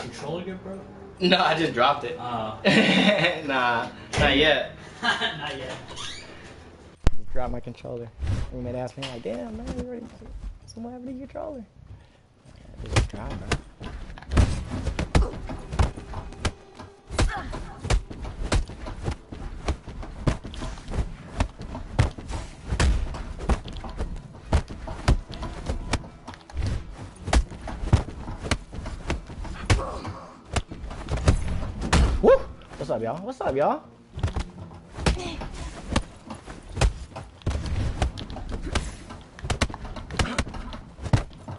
controller get broke? No, I just dropped it. Oh. Nah, not yet. Not yet. Drop my controller. Roommate asked me like, damn man, you ready? So what happened to your controller? I just drop, bro. Woo! What's up, y'all? What's up, y'all?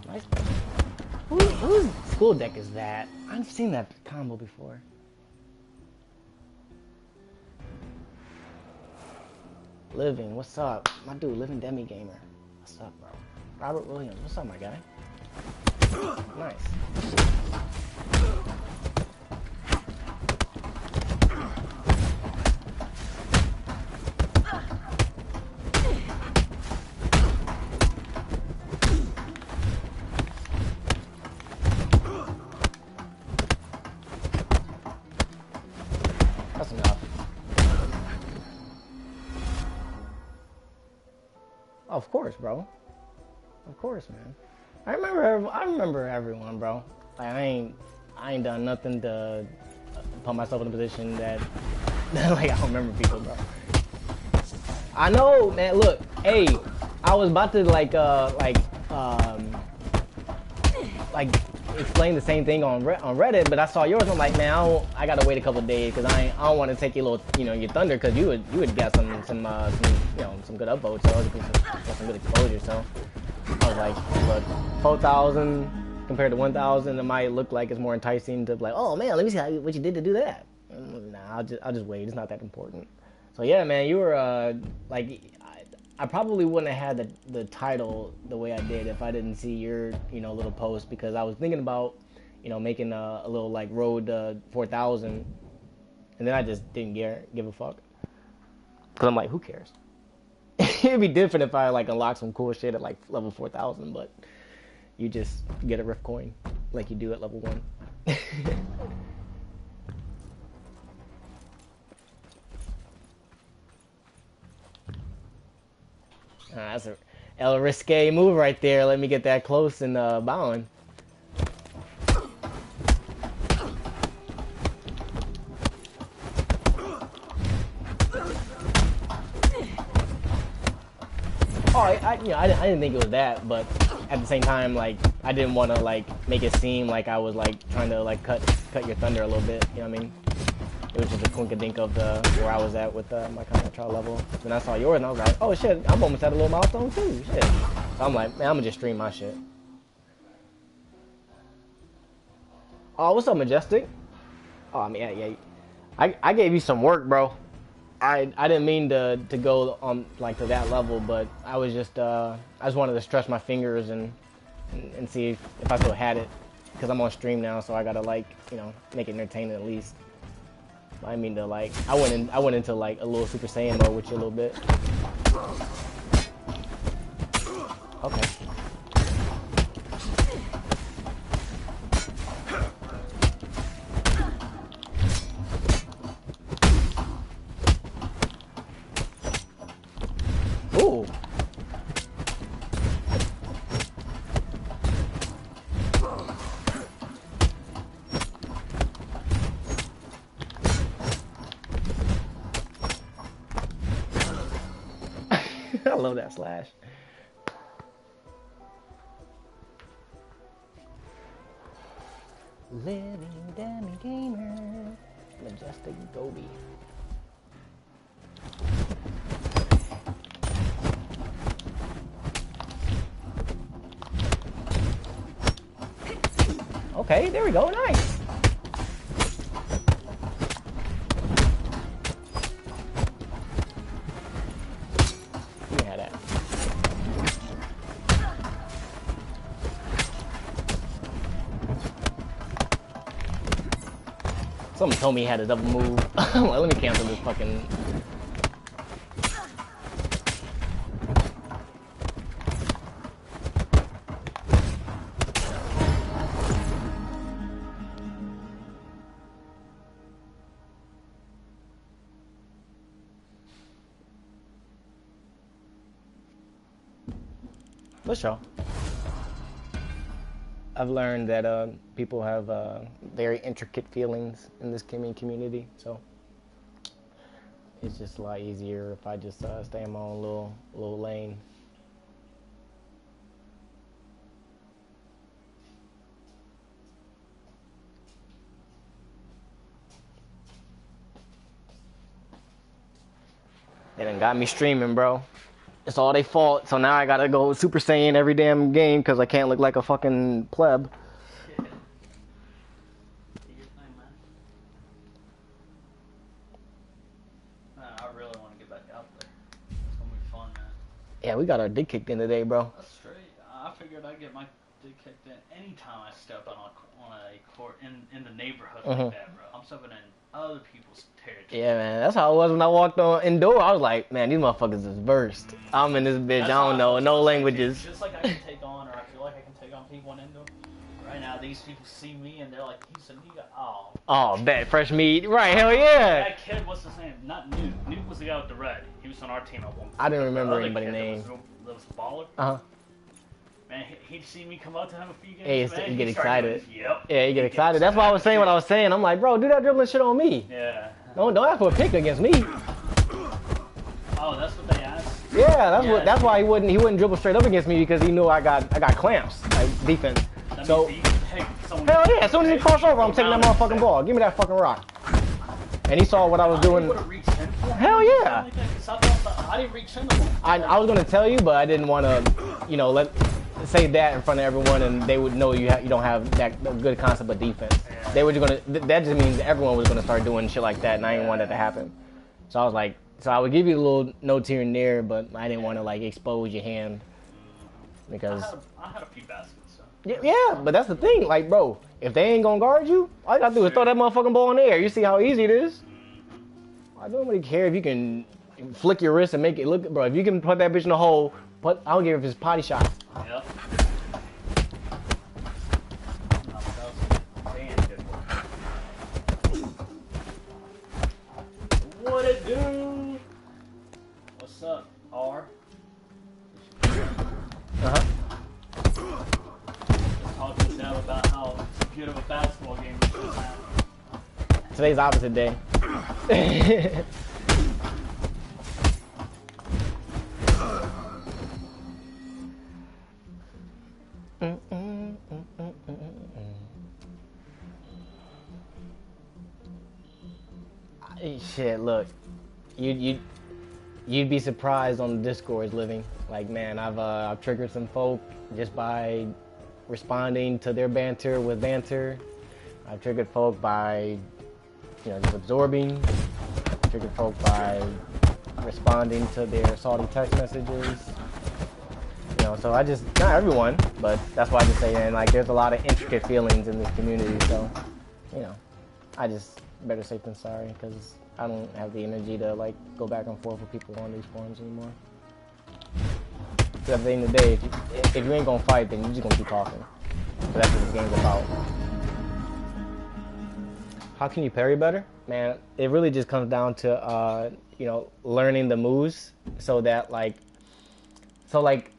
Nice. Whose school deck is that? I've seen that combo before. Living, what's up? My dude, Living Demi Gamer. What's up, bro? Robert Williams, what's up, my guy? Nice. That's enough. Oh, of course, bro. Of course, man. I remember everyone, bro. Like, I ain't done nothing to put myself in a position that like I don't remember people, bro. I know, man. Look, hey, I was about to like explain the same thing on Reddit, but I saw yours. I'm like, man, I gotta wait a couple of days because I don't want to take your little, your thunder, because you would get some good upvotes, so some good exposure. So I was like, look, 4,000 compared to 1,000, it might look like it's more enticing to be like, oh man, let me see what you did to do that. Nah, I'll just wait. It's not that important. So yeah, man, you were like, I probably wouldn't have had the title the way I did if I didn't see your little post, because I was thinking about making a little like road 4,000, and then I just didn't give a fuck, because I'm like, who cares? It'd be different if I like unlock some cool shit at like level 4,000, but you just get a rift coin like you do at level 1. That's a El Risque move right there. Let me get that close and bowing. Oh, I didn't think it was that, but at the same time, like, I didn't want to like make it seem like I was like trying to like cut your thunder a little bit. You know what I mean? It was just a clink-a-dink of where I was at with my kind of trial level. Then I saw yours and I was like, oh shit, I'm almost at a little milestone too. Shit. So I'm like, man, I'm gonna just stream my shit. Oh, what's up, Majestic? Oh, I mean, yeah. I gave you some work, bro. I didn't mean to go on like to that level, but I was just I just wanted to stretch my fingers and see if I still had it, because I'm on stream now, so I gotta like make it entertaining at least. I mean to like I went into like a little Super Saiyan mode with you a little bit. Okay. Ooh. I love that slash. Living Demi Gamer. Majestic Gobi. Okay, there we go. Nice. Yeah, that. Someone told me he had a double move. Well, let me cancel this fucking. For sure. I've learned that people have very intricate feelings in this community, so it's just a lot easier if I just stay in my own little lane. They done got me streaming, bro. It's all their fault. So now I gotta go Super Saiyan every damn game because I can't look like a fucking pleb. Shit. Do your thing, man. I really want to get back out there. It's gonna be fun, man. Yeah, we got our dick kicked in today, bro. That's straight. I figured I'd get my dick kicked in anytime I step out on a court in the neighborhood like that, bro. I'm stepping in other people's territory. Yeah, man, that's how it was when I walked on indoor. I was like, man, these motherfuckers is versed. I'm in this bitch. I don't know no languages. Just like I can take on, or I feel like I can take on people in indoor. Right now, these people see me and they're like, he got, Oh, bet fresh meat. Right, hell yeah. That kid, what's his name? Not Nuke. Nuke was the guy with the red. He was on our team at one point. I didn't remember anybody's name. That was baller. Uh-huh. Man, he'd see me come up to him a few Hey, games. Man, you get excited. Yep. Yeah, you get excited. That's why I was saying what I was saying. I'm like, bro, do that dribbling shit on me. Yeah. Don't ask for a pick against me. Oh, that's what they asked. Yeah, that's why he wouldn't dribble straight up against me because he knew I got clamps, like defense. That So means that you can take someone. hell yeah, as soon as he cross over, I'm taking that motherfucking ball. Give me that fucking rock. And he saw what I was doing. Hell yeah. I didn't reach into him. I was gonna tell you, but I didn't want to, say that in front of everyone, and they would know you don't have that good concept of defense. Yeah. They were just gonna. That just means everyone was gonna start doing shit like that, and I didn't want that to happen. So I was like, I would give you a little notes here and there, but I didn't want to like expose your hand because. I had a few baskets. So. Yeah, but that's the thing, like, bro, if they ain't gonna guard you, all you gotta do is throw that motherfucking ball in the air. You see how easy it is? I don't really care if you can flick your wrist and make it look, bro. If you can put that bitch in the hole, I don't care if it's potty shot. Yep. What it do? What's up, R? Uh-huh. Talking to them about how good of a basketball game we should have. Today's opposite day. Shit, look, you'd be surprised on the Discords living. Like, man, I've triggered some folk just by responding to their banter with banter. I've triggered folk by, just absorbing. I've triggered folk by responding to their salty text messages. So I just, not everyone, but that's why I just say, man, like, there's a lot of intricate feelings in this community. So, I just better safe than sorry, because I don't have the energy to like go back and forth with people on these forums anymore. Because at the end of the day, if you ain't gonna fight, then you're just gonna keep talking. So that's what this game's about. How can you parry better? Man, it really just comes down to learning the moves so that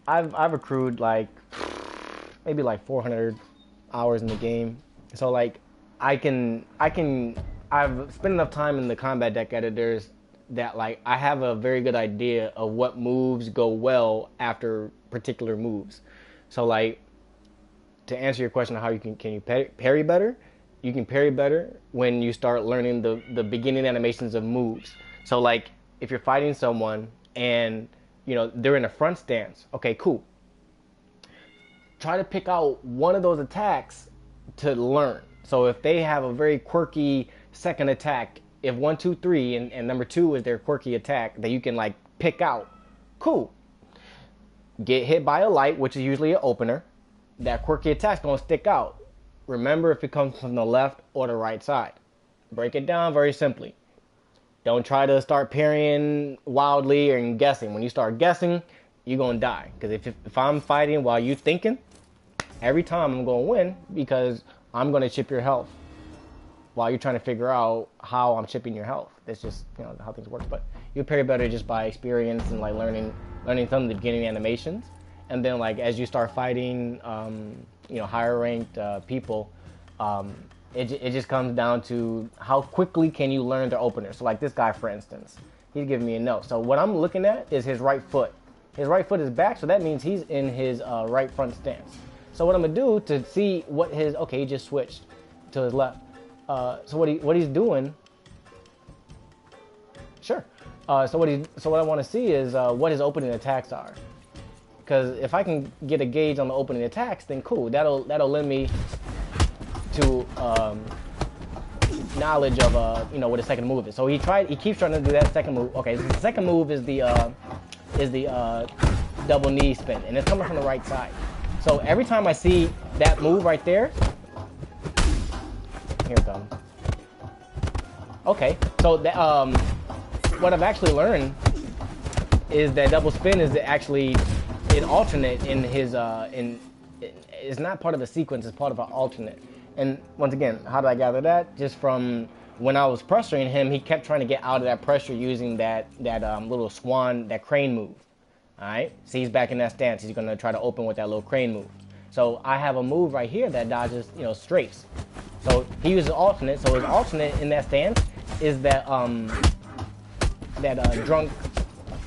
I've accrued like maybe like 400 hours in the game. So like I've spent enough time in the combat deck editors that like I have a very good idea of what moves go well after particular moves. So like to answer your question of how can you parry better, you can parry better when you start learning the beginning animations of moves. So like if you're fighting someone and they're in a front stance, okay, cool. Try to pick out one of those attacks to learn. So if they have a very quirky second attack, if 1, 2, 3 and number 2 is their quirky attack that you can like pick out, cool. Get hit by a light, which is usually an opener. That quirky attack's gonna stick out. Remember if it comes from the left or the right side. Break it down very simply. Don't try to start parrying wildly and guessing. When you start guessing, you're gonna die. Because if I'm fighting while you're thinking, every time I'm gonna win because I'm gonna chip your health while you're trying to figure out how I'm chipping your health. That's just how things work. But you parry better just by experience and like learning some of the beginning animations. and then like as you start fighting, higher ranked people, it just comes down to how quickly can you learn their opener. So like this guy, for instance, he's giving me a no. So what I'm looking at is his right foot. His right foot is back, so that means he's in his right front stance. So what I'm gonna do to see what okay, he just switched to his left. So what he's doing, sure. So what I want to see is what his opening attacks are. Because if I can get a gauge on the opening attacks, then cool. That'll lend me to knowledge of what his second move is. So he keeps trying to do that second move. Okay, so the second move is the double knee spin, and it's coming from the right side. So every time I see that move right there, here it comes. Okay, so that, what I've actually learned is that double spin is actually an alternate in his it's not part of a sequence, it's part of an alternate. And once again, how did I gather that? Just from when I was pressuring him, he kept trying to get out of that pressure using that little swan, that crane move. All right, see, he's back in that stance. He's gonna try to open with that little crane move. So I have a move right here that dodges, straights. So he uses alternate. So his alternate in that stance is that drunk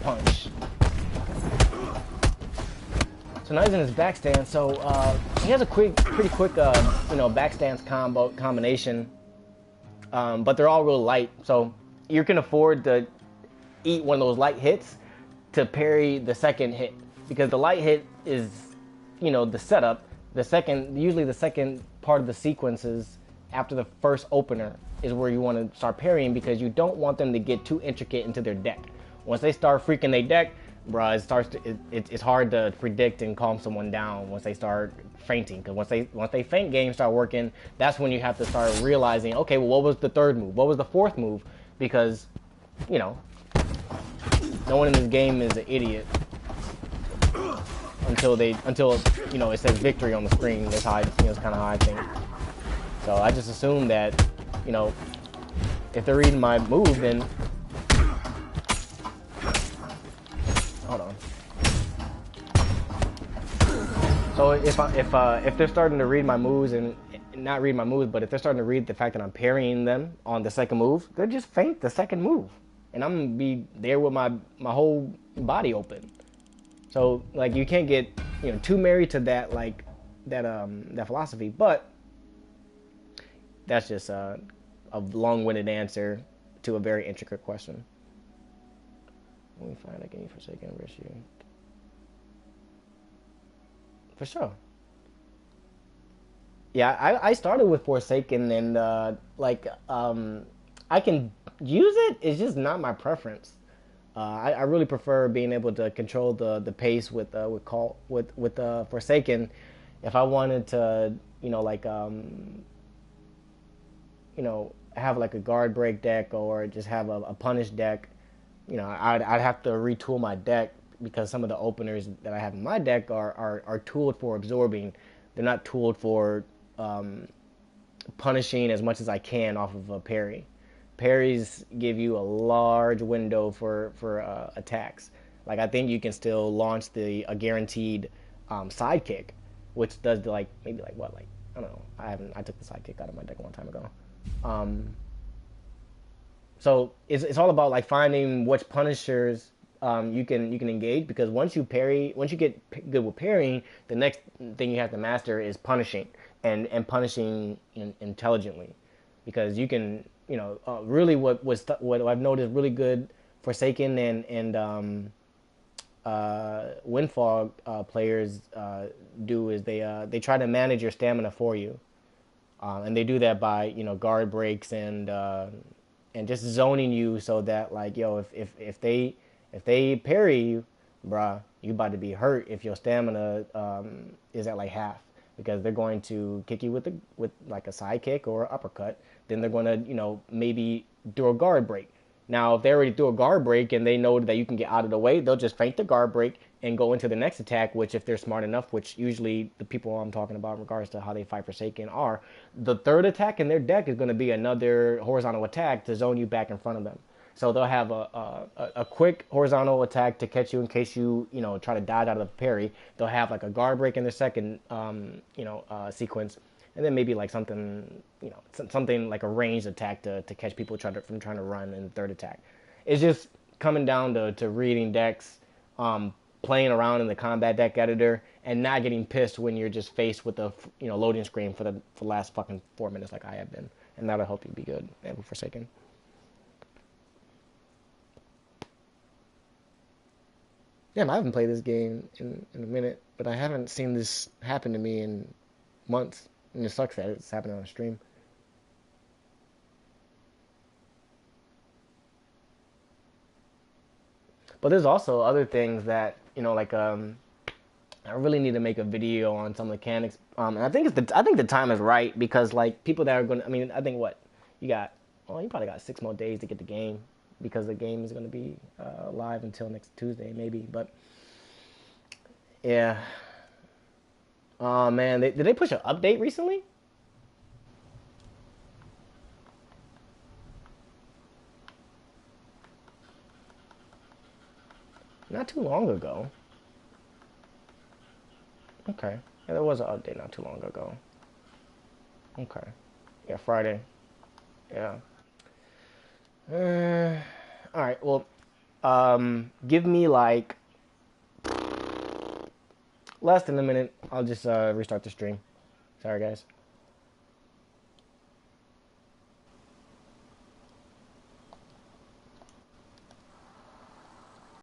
punch. So now he's in his back stance. So he has a pretty quick back stance combination, but they're all real light. So you can afford to eat one of those light hits to parry the second hit, because the light hit is, the setup. Usually the second part of the sequences after the first opener is where you want to start parrying, because you don't want them to get too intricate into their deck. Once they start freaking their deck, bruh, it's hard to predict and calm someone down once they start fainting. Because once they faint games start working, that's when you have to start realizing, okay, well, what was the third move? What was the fourth move? Because, no one in this game is an idiot until it says victory on the screen. That's how it's kind of how I think. So I just assume that, if they're reading my move, then hold on. So if they're starting to read my moves, and not read my moves, but if they're starting to read the fact that I'm parrying them on the second move, they'll just feint the second move, and I'm gonna be there with my whole body open. So like you can't get too married to that that philosophy, but that's just a long-winded answer to a very intricate question. Let me find a game for Forsaken versus you. For sure. Yeah, I started with Forsaken, and I can use it. It's just not my preference. I really prefer being able to control the pace with Forsaken. If I wanted to, have like a guard break deck, or just have a punish deck, I'd have to retool my deck, because some of the openers that I have in my deck are tooled for absorbing. They're not tooled for punishing as much as I can off of a parry. Parries give you a large window for attacks. Like I think you can still launch a guaranteed sidekick, which does I don't know. I took the sidekick out of my deck a long time ago. So it's all about finding which punishers you can engage, because once you get good with parrying, the next thing you have to master is punishing, and punishing intelligently, because you can really what I've noticed really good Forsaken and Windfall players do is they try to manage your stamina for you, and they do that by guard breaks and just zoning you, so that if they parry you, bruh, you about to be hurt if your stamina is at half, because they're going to kick you with a sidekick or an uppercut. Then they're going to maybe do a guard break. Now, if they already do a guard break and they know that you can get out of the way, they'll just feint the guard break and go into the next attack, which if they're smart enough, which usually the people I'm talking about in regards to how they fight Forsaken are, the third attack in their deck is going to be another horizontal attack to zone you back in front of them. So they'll have a quick horizontal attack to catch you in case you try to dodge out of the parry. They'll have like a guard break in their second sequence, and then maybe like something something like a ranged attack to catch people from trying to run in the third attack. It's just coming down to reading decks, playing around in the combat deck editor, and not getting pissed when you're just faced with a loading screen for the last fucking 4 minutes like I have been, and that'll help you be good at Forsaken. Damn, I haven't played this game in a minute, but I haven't seen this happen to me in months, and it sucks that it's happening on stream. But there's also other things that like I really need to make a video on some mechanics. And I think the time is right because like people that are going to, I mean, I think what you got, well, you probably got 6 more days to get the game because the game is going to be live until next Tuesday maybe. But yeah, oh man, did they push an update recently? Not too long ago. Okay. Yeah, there was an update not too long ago. Okay. Yeah, Friday. Yeah. All right. Well, give me like less than a minute. I'll just restart the stream. Sorry, guys.